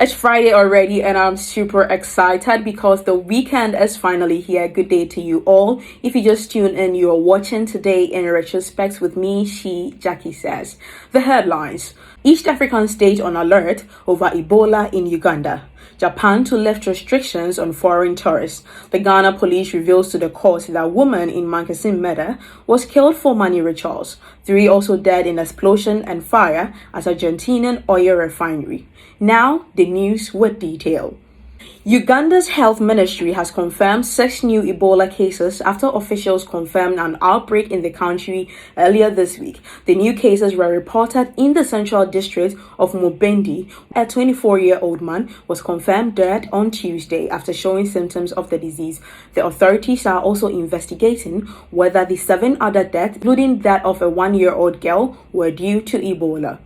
It's Friday already, and I'm super excited because the weekend is finally here. Good day to you all. If you just tuned in, you're watching today in retrospect with me, Shejackiesays. The headlines: East African state on alert over Ebola in Uganda. Japan to lift restrictions on foreign tourists. The Ghana police reveals to the court that a woman in Mankessim was killed for money rituals. 3 also dead in explosion and fire at Argentinian oil refinery. Now, the news with detail. Uganda's health ministry has confirmed 6 new Ebola cases after officials confirmed an outbreak in the country earlier this week. The new cases were reported in the central district of Mubende. A 24-year-old man was confirmed dead on Tuesday after showing symptoms of the disease. The authorities are also investigating whether the 7 other deaths, including that of a 1-year-old girl, were due to Ebola.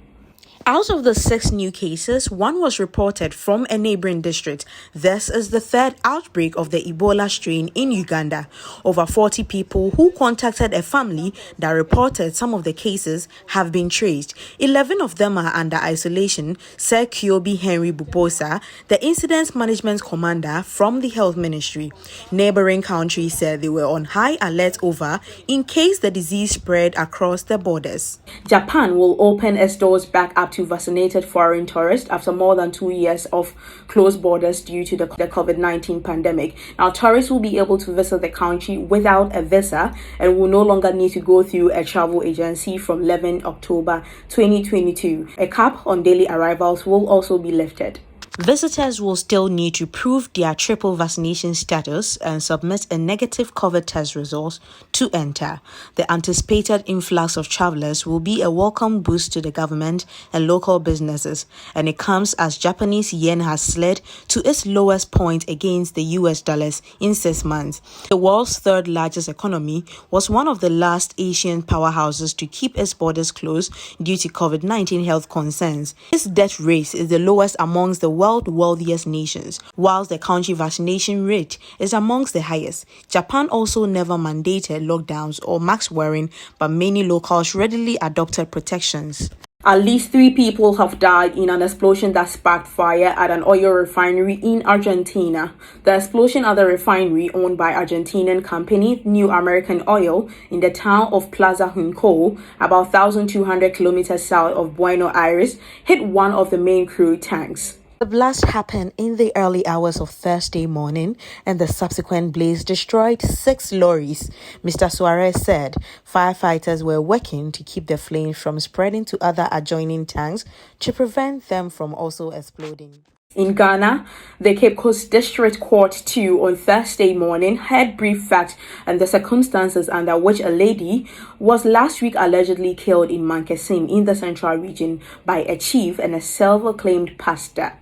Out of the 6 new cases, 1 was reported from a neighboring district. This is the 3rd outbreak of the Ebola strain in Uganda. Over 40 people who contacted a family that reported some of the cases have been traced. 11 of them are under isolation, said Kyobi Henry Bubosa, the incident management commander from the health ministry. Neighboring countries said they were on high alert over in case the disease spread across the borders. Japan will open its doors back up to vaccinated foreign tourists after more than 2 years of closed borders due to the COVID-19 pandemic. Now, tourists will be able to visit the country without a visa and will no longer need to go through a travel agency from 11 October 2022. A cap on daily arrivals will also be lifted. Visitors will still need to prove their triple vaccination status and submit a negative COVID test result to enter. The anticipated influx of travelers will be a welcome boost to the government and local businesses, and it comes as Japanese yen has slid to its lowest point against the US dollars in 6 months. The world's 3rd largest economy was one of the last Asian powerhouses to keep its borders closed due to COVID-19 health concerns. Its death rate is the lowest amongst the world's wealthiest nations, whilst the country vaccination rate is amongst the highest. Japan also never mandated lockdowns or mask wearing, but many locals readily adopted protections. At least 3 people have died in an explosion that sparked fire at an oil refinery in Argentina. The explosion at the refinery, owned by Argentinian company New American Oil in the town of Plaza Junco, about 1,200 kilometers south of Buenos Aires, hit one of the main crude tanks. The blast happened in the early hours of Thursday morning, and the subsequent blaze destroyed 6 lorries. Mr. Suarez said firefighters were working to keep the flames from spreading to other adjoining tanks to prevent them from also exploding. In Ghana, the Cape Coast District Court 2 on Thursday morning had brief facts and the circumstances under which a lady was last week allegedly killed in Mankessim in the central region by a chief and a self-acclaimed pastor.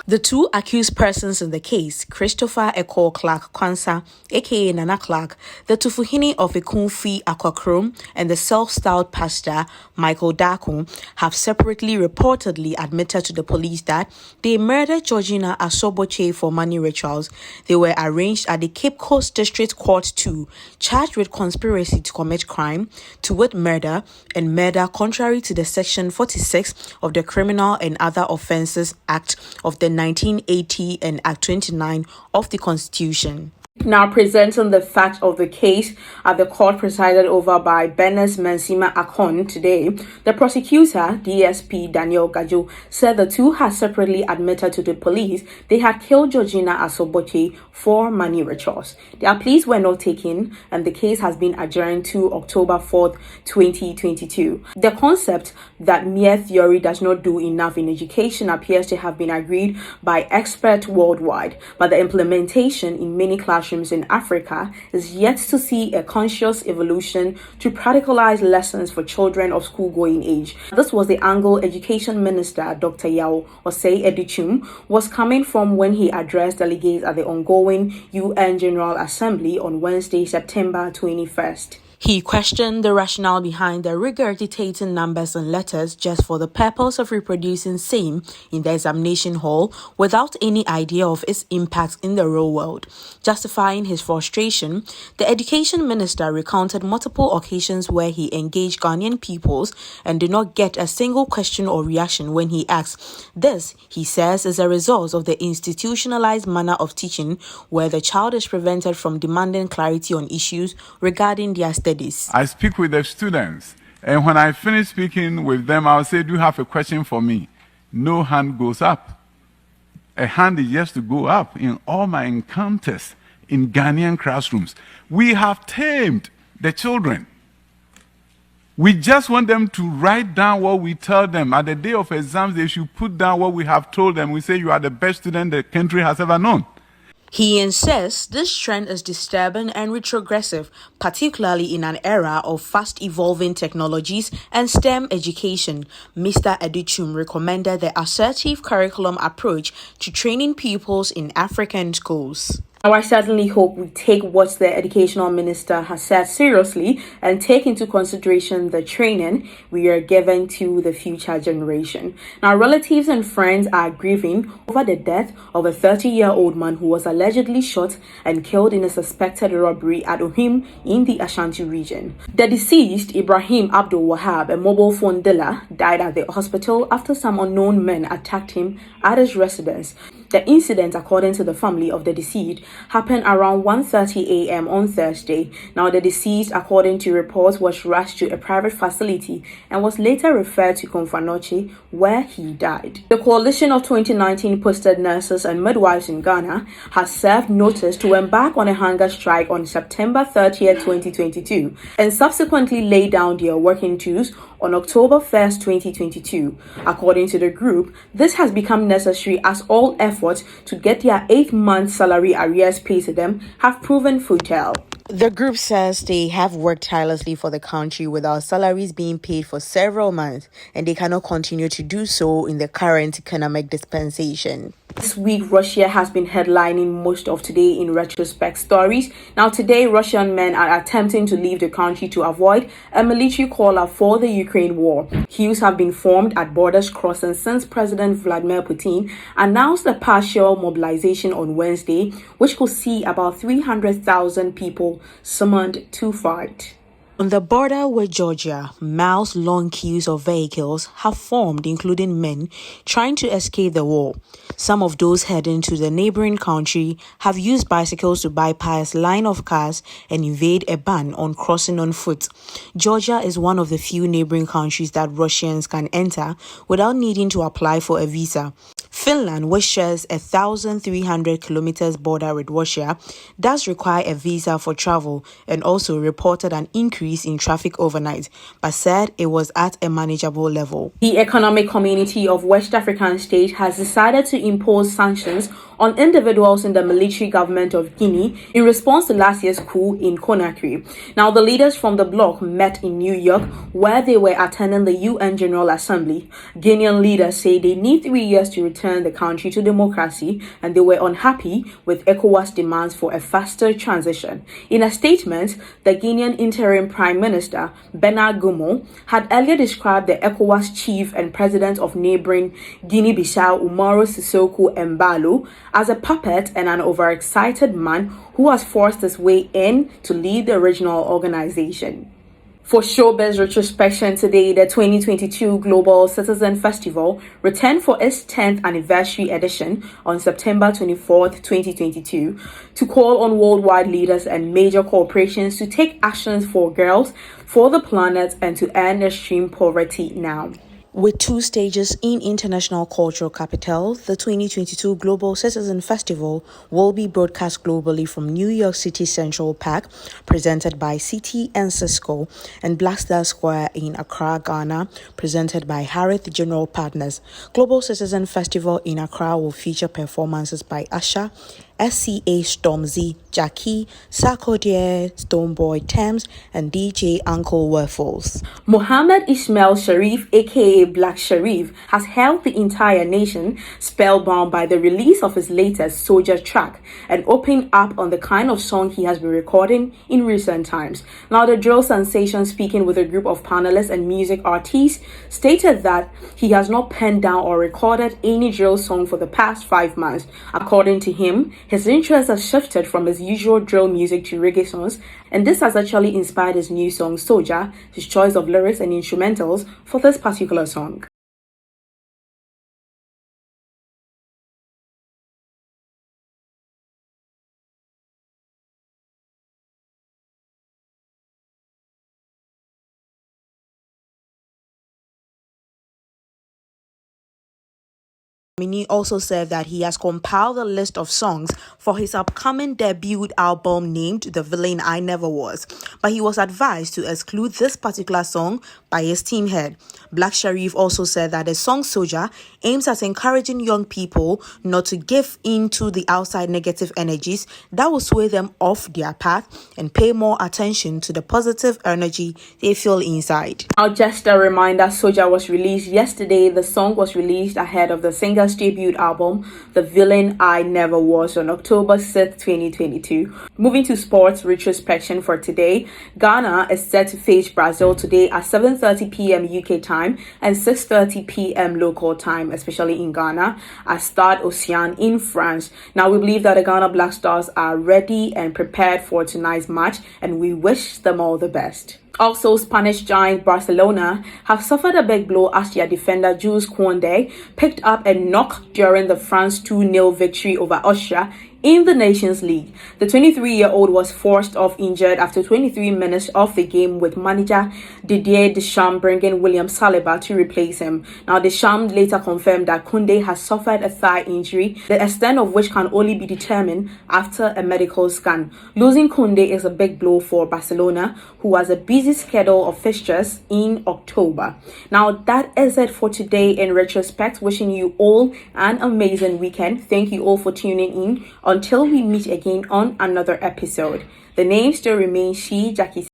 The 2 accused persons in the case, Christopher Eko Clark Kwanzaa, aka Nana Clark, the Tufuhini of Ekunfi Akwakrom, and the self-styled pastor Michael Daku, have separately reportedly admitted to the police that they murdered Georgina Asoboche for money rituals. They were arraigned at the Cape Coast District Court 2, charged with conspiracy to commit crime, to wit murder, and murder contrary to the Section 46 of the Criminal and Other Offences Act of the 1980 and Act 29 of the Constitution. Now presenting the facts of the case at the court presided over by Benes Mensima Akon today, the prosecutor, DSP Daniel Gajo, said the 2 had separately admitted to the police they had killed Georgina Asoboche for money rituals. Their pleas were not taken, and the case has been adjourned to October 4th, 2022. The concept that mere theory does not do enough in education appears to have been agreed by experts worldwide, but the implementation in many classrooms in Africa is yet to see a conscious evolution to practicalize lessons for children of school-going age. This was the angle Education Minister Dr. Yao Osei Edichum was coming from when he addressed delegates at the ongoing UN General Assembly on Wednesday, September 21st. He questioned the rationale behind the regurgitating numbers and letters just for the purpose of reproducing same in the examination hall without any idea of its impact in the real world. Justifying his frustration, the education minister recounted multiple occasions where he engaged Ghanaian pupils and did not get a single question or reaction when he asked. This, he says, is a result of the institutionalized manner of teaching where the child is prevented from demanding clarity on issues regarding their studies. I speak with the students, and when I finish speaking with them, I'll say, do you have a question for me? No hand goes up. A hand is just to go up in all my encounters in Ghanaian classrooms. We have tamed the children. We just want them to write down what we tell them. At the day of exams, they should put down what we have told them. We say, you are the best student the country has ever known. He insists this trend is disturbing and retrogressive, particularly in an era of fast-evolving technologies and STEM education. Mr. Edichum recommended the assertive curriculum approach to training pupils in African schools. Now, I certainly hope we take what the educational minister has said seriously and take into consideration the training we are giving to the future generation. Now, relatives and friends are grieving over the death of a 30-year-old man who was allegedly shot and killed in a suspected robbery at Ohim in the Ashanti region. The deceased, Ibrahim Abdul Wahab, a mobile phone dealer, died at the hospital after some unknown men attacked him at his residence. The incident, according to the family of the deceased, happened around 1:30 a.m. on Thursday. Now, the deceased, according to reports, was rushed to a private facility and was later referred to Komfanoche, where he died. The coalition of 2019 posted nurses and midwives in Ghana has served notice to embark on a hunger strike on September 30th, 2022, and subsequently laid down their working tools on October 1st, 2022. According to the group, this has become necessary as all efforts to get their 8-month salary arrears paid to them have proven futile. The group says they have worked tirelessly for the country without salaries being paid for several months, and they cannot continue to do so in the current economic dispensation. This week, Russia has been headlining most of today in retrospect stories. Now, today, Russian men are attempting to leave the country to avoid a military call-up for the Ukraine war. Queues have been formed at borders crossing since President Vladimir Putin announced a partial mobilization on Wednesday, which could see about 300,000 people summoned to fight. On the border with Georgia, miles-long queues of vehicles have formed, including men trying to escape the war. Some of those heading to the neighboring country have used bicycles to bypass line of cars and evade a ban on crossing on foot. Georgia is one of the few neighboring countries that Russians can enter without needing to apply for a visa. Finland, which shares 1,300 kilometers border with Russia, does require a visa for travel and also reported an increase in traffic overnight, but said it was at a manageable level. The Economic Community of West African States has decided to impose sanctions on individuals in the military government of Guinea in response to last year's coup in Conakry. Now, the leaders from the bloc met in New York, where they were attending the UN General Assembly. Guinean leaders say they need 3 years to return the country to democracy, and they were unhappy with Ecowas' demands for a faster transition. In a statement, the Guinean interim Prime Minister, Bernard Goumou, had earlier described the Ecowas chief and president of neighboring Guinea-Bissau, Umaru Sissoko Embalo, as a puppet and an overexcited man who has forced his way in to lead the original organization. For Showbiz Retrospection today, the 2022 Global Citizen Festival returned for its 10th anniversary edition on September 24th, 2022, to call on worldwide leaders and major corporations to take actions for girls, for the planet, and to end extreme poverty now. With 2 stages in International Cultural Capital, the 2022 Global Citizen Festival will be broadcast globally from New York City Central Park, presented by Citi and Cisco, and Black Star Square in Accra, Ghana, presented by Harith General Partners. Global Citizen Festival in Accra will feature performances by Asha, SCA Stormzy, Jackie, Sarkodie, Stoneboy Thames, and DJ Uncle Waffles. Mohammed Ismail Sharif, aka Black Sharif, has held the entire nation spellbound by the release of his latest Soldier track and opening up on the kind of song he has been recording in recent times. Now, the drill sensation, speaking with a group of panelists and music artists, stated that he has not penned down or recorded any drill song for the past 5 months. According to him, his interest has shifted from his usual drill music to reggae songs, and this has actually inspired his new song Soldier, his choice of lyrics and instrumentals for this particular song. Mini also said that he has compiled a list of songs for his upcoming debut album named The Villain I Never Was, but he was advised to exclude this particular song by his team head. Black Sharif also said that the song Soldier aims at encouraging young people not to give in to the outside negative energies that will sway them off their path and pay more attention to the positive energy they feel inside. Now, just a reminder, Soldier was released yesterday. The song was released ahead of the singer's debut album, The Villain I Never Was, on October 6th, 2022. Moving to sports retrospection for today, Ghana is set to face Brazil today at 7:30 p.m. UK time and 6:30 p.m. local time, especially in Ghana, at Stade Océan in France. Now, we believe that the Ghana Black Stars are ready and prepared for tonight's match, and we wish them all the best. Also, Spanish giant Barcelona have suffered a big blow as their defender Jules Kounde picked up a knock during the France 2-0 victory over Austria in the Nations League. The 23-year-old was forced off injured after 23 minutes of the game, with manager Didier Deschamps bringing William Saliba to replace him. Now, Deschamps later confirmed that Kounde has suffered a thigh injury, the extent of which can only be determined after a medical scan. Losing Kounde is a big blow for Barcelona, who has a busy schedule of fixtures in October. Now, that is it for today in retrospect. Wishing you all an amazing weekend. Thank you all for tuning in. Until we meet again on another episode. The name still remains Shejackiesays.